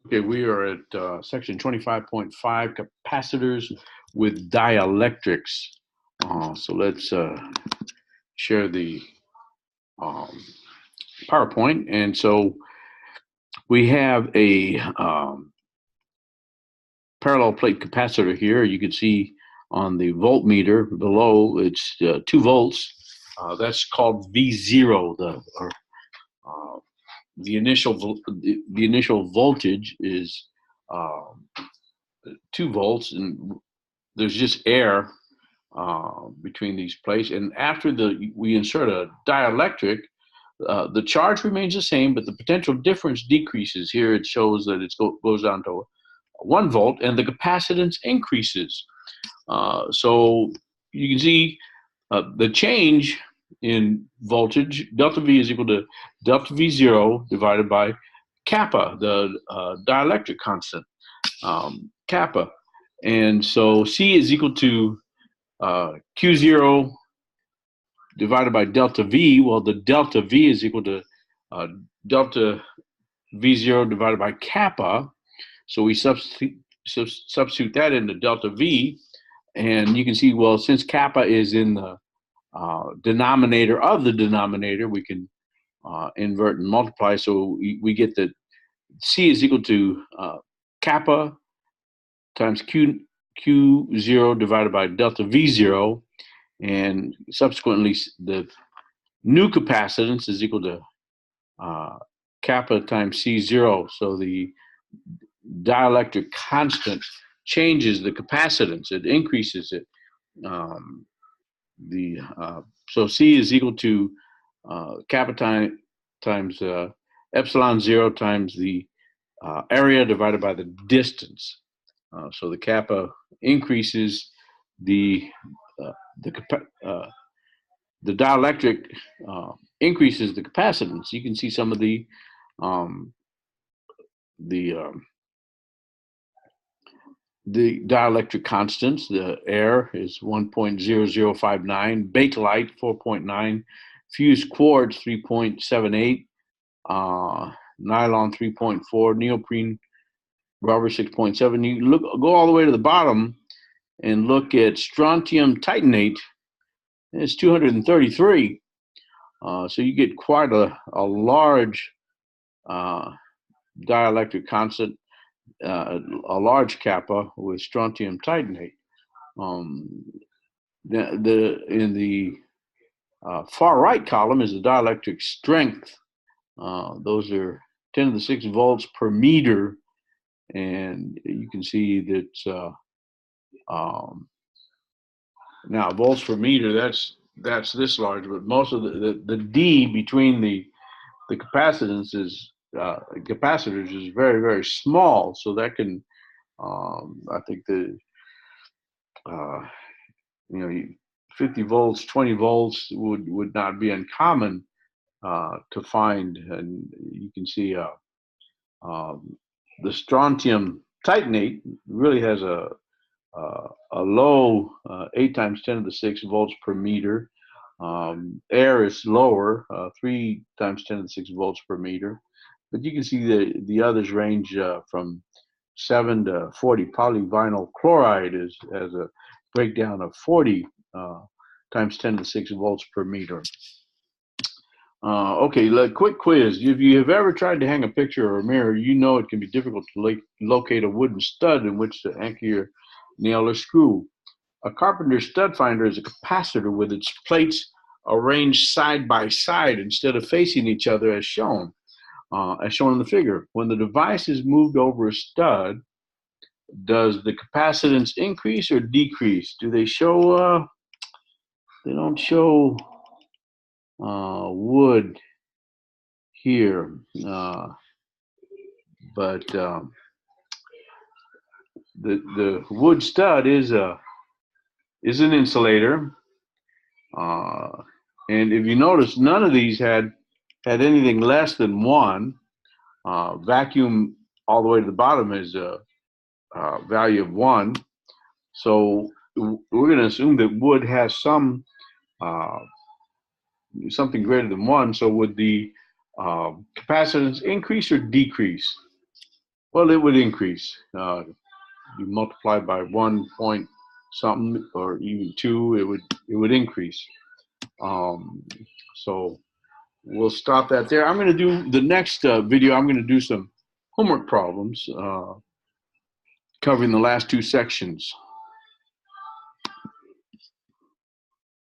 Okay, we are at section 25.5, capacitors with dielectrics. So let's share the um, PowerPoint. And so we have a parallel plate capacitor here. You can see on the voltmeter below, it's 2 volts. That's called V0. Uh, the initial voltage is 2 volts, and there's just air between these plates. And after we insert a dielectric, the charge remains the same, but the potential difference decreases. Here it shows that it goes down to 1 volt, and the capacitance increases. So you can see the change in voltage, delta V is equal to delta V0 divided by kappa, the dielectric constant, kappa. And so C is equal to Q0 divided by delta V. Well, the delta V is equal to delta V0 divided by kappa. So we substitute that into delta V, and you can see, well, since kappa is in the denominator of the denominator, we can invert and multiply. So we get that C is equal to kappa times Q0 divided by delta V0, and subsequently the new capacitance is equal to kappa times C0. So the dielectric constant changes the capacitance, it increases it. So C is equal to kappa times epsilon 0 times the area divided by the distance. So the kappa increases the dielectric increases the capacitance. You can see some of the dielectric constants. The air is 1.0059, bakelite 4.9, fused quartz 3.78, nylon 3.4, neoprene rubber 6.7. You go all the way to the bottom and look at strontium titanate. It's 233. So you get quite a large dielectric constant, a large kappa with strontium titanate. In the far right column is the dielectric strength. Those are 10 to the 6 volts per meter, and you can see that now volts per meter, that's this large, but most of the D between the capacitors is very, very small. So that can, I think you know, 50 volts, 20 volts would not be uncommon to find. And you can see the strontium titanate really has a low 8 times 10 to the 6 volts per meter. Air is lower, 3 times 10 to the 6 volts per meter. But you can see the others range from 7 to 40. Polyvinyl chloride has a breakdown of 40 times 10 to the 6 volts per meter. Okay, quick quiz. If you have ever tried to hang a picture or a mirror, you know it can be difficult to locate a wooden stud in which to anchor your nail or screw. A carpenter's stud finder is a capacitor with its plates arranged side by side instead of facing each other as shown in the figure. When the device is moved over a stud, does the capacitance increase or decrease? Do they show, they don't show wood here, but the wood stud is an insulator, and if you notice, none of these had anything less than 1. Vacuum all the way to the bottom is a value of 1. So we're going to assume that wood has some something greater than 1. So would the capacitance increase or decrease? Well, it would increase. You multiply by 1 point something or even 2, it would increase. Um, so we'll stop that there. I'm going to do the next video. I'm going to do some homework problems covering the last 2 sections.